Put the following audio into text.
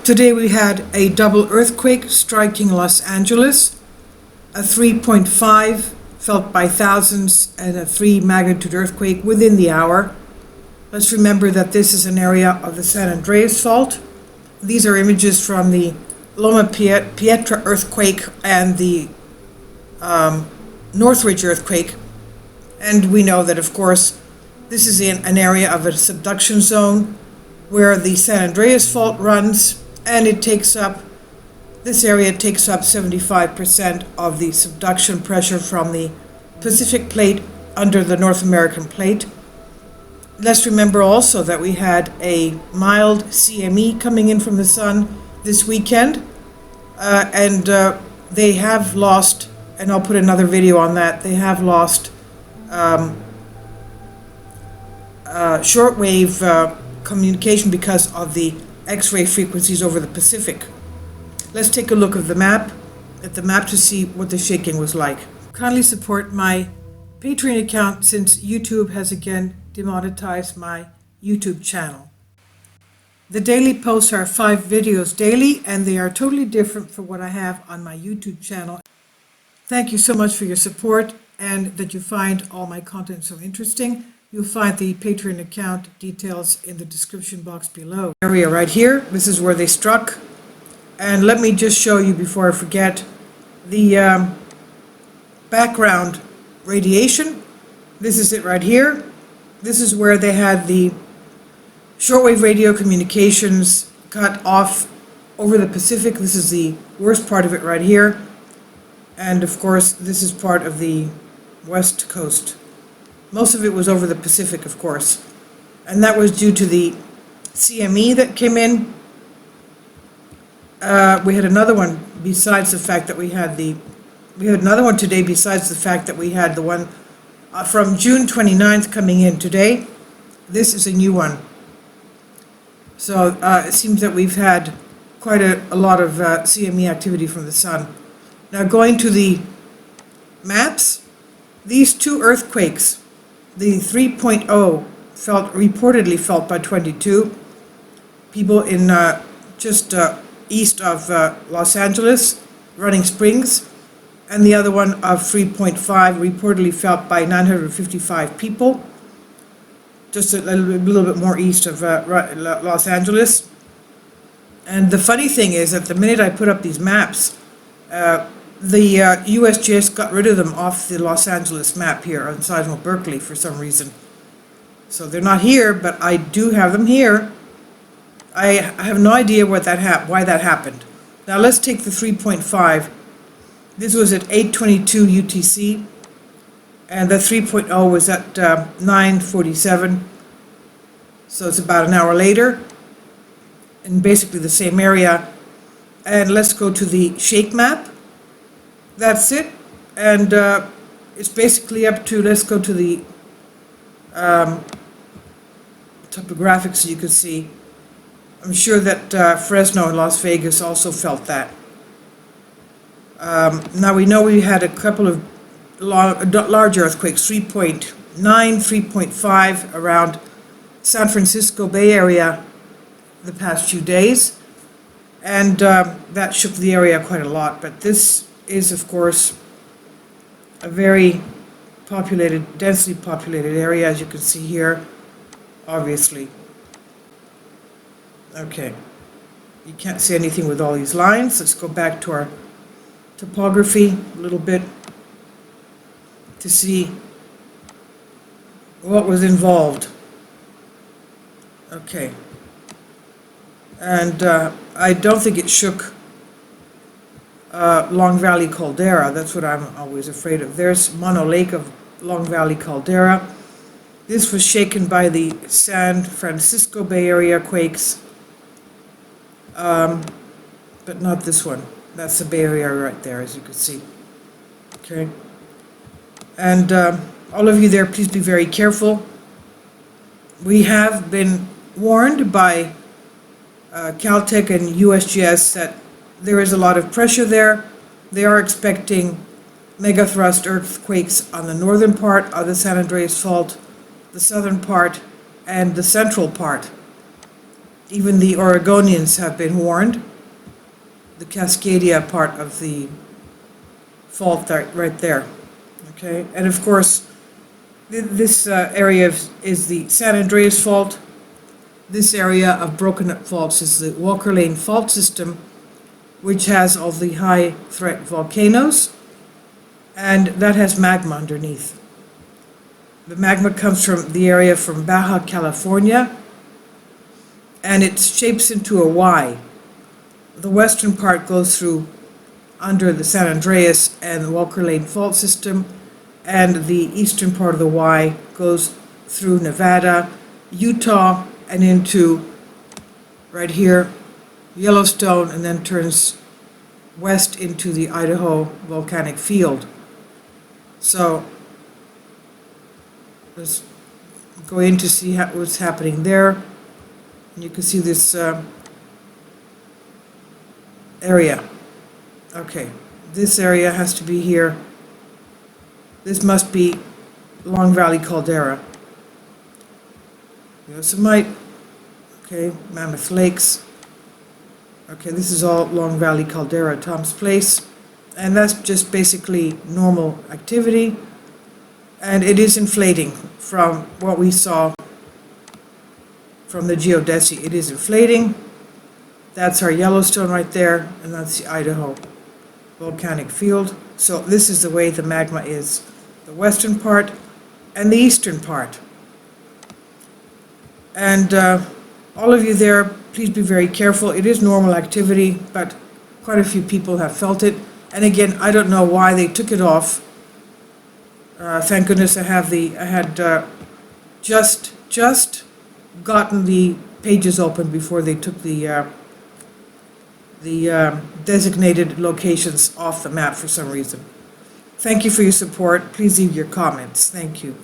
Today we had a double earthquake striking Los Angeles, a 3.5 felt by thousands, and a 3 magnitude earthquake within the hour. Let's remember that this is an area of the San Andreas Fault. These are images from the Loma Pietra earthquake and the Northridge earthquake. And we know that, of course, this is in an area of a subduction zone where the San Andreas Fault runs, and this area takes up 75% of the subduction pressure from the Pacific plate under the North American plate. Let's remember also that we had a mild CME coming in from the sun this weekend, and they have lost, and I'll put another video on that, they have lost shortwave communication because of the X-ray frequencies over the Pacific. Let's take a look at the map to see what the shaking was like. Kindly support my Patreon account since YouTube has again demonetized my YouTube channel. The daily posts are 5 videos daily, and they are totally different from what I have on my YouTube channel. Thank you so much for your support and that you find all my content so interesting. You'll find the Patreon account details in the description box below. Area right here, this is where they struck. And let me just show you before I forget the background radiation. This is it right here. This is where they had the shortwave radio communications cut off over the Pacific. This is the worst part of it right here. And of course, this is part of the West Coast. Most of it was over the Pacific, of course. And that was due to the CME that came in. We had another one besides the fact that we had another one today besides the fact that we had the one from June 29th coming in today. This is a new one. So it seems that we've had quite a lot of CME activity from the sun. Now going to the maps, these two earthquakes, the 3.0 reportedly felt by 22 people in just east of Los Angeles, Running Springs, and the other one of 3.5 reportedly felt by 955 people, just a little bit more east of Los Angeles. And the funny thing is that the minute I put up these maps, the USGS got rid of them off the Los Angeles map here on Seismo Berkeley for some reason. So they're not here, but I do have them here. I have no idea why that happened. Now let's take the 3.5. This was at 8:22 UTC, and the 3.0 was at 9:47. So it's about an hour later, in basically the same area. And let's go to the shake map. That's it, and it's basically up to, let's go to the topographics so you can see. I'm sure that Fresno and Las Vegas also felt that. Now we know we had a couple of large earthquakes, 3.9, 3.5 around San Francisco Bay Area the past few days, and that shook the area quite a lot, but this is, of course, a very populated, densely populated area, as you can see here, obviously. Okay, you can't see anything with all these lines. Let's go back to our topography a little bit to see what was involved. Okay, and I don't think it shook Long Valley Caldera. That's what I'm always afraid of. There's Mono Lake of Long Valley Caldera. This was shaken by the San Francisco Bay Area quakes, but not this one. That's the Bay Area right there, as you can see. Okay, and all of you there, please be very careful. We have been warned by Caltech and USGS that there is a lot of pressure there. They are expecting megathrust earthquakes on the northern part of the San Andreas Fault, the southern part, and the central part. Even the Oregonians have been warned. The Cascadia part of the fault right there, okay? And of course, this area is the San Andreas Fault. This area of broken up faults is the Walker Lane Fault System, which has all the high threat volcanoes, and that has magma underneath. The magma comes from the area from Baja California, and it shapes into a Y. The western part goes through under the San Andreas and the Walker Lane Fault System, and the eastern part of the Y goes through Nevada, Utah, and into right here, Yellowstone, and then turns west into the Idaho volcanic field. So let's go in to see what's happening there. And you can see this area. Okay, this area has to be here. This must be Long Valley Caldera. Yosemite, okay, Mammoth Lakes. Okay, this is all Long Valley Caldera, Tom's Place. And that's just basically normal activity. And it is inflating from what we saw from the geodesy. It is inflating. That's our Yellowstone right there, and that's the Idaho volcanic field. So this is the way the magma is. The western part and the eastern part. And all of you there, please be very careful. It is normal activity, but quite a few people have felt it. And again, I don't know why they took it off. Thank goodness I had just gotten the pages open before they took the designated locations off the map for some reason. Thank you for your support. Please leave your comments. Thank you.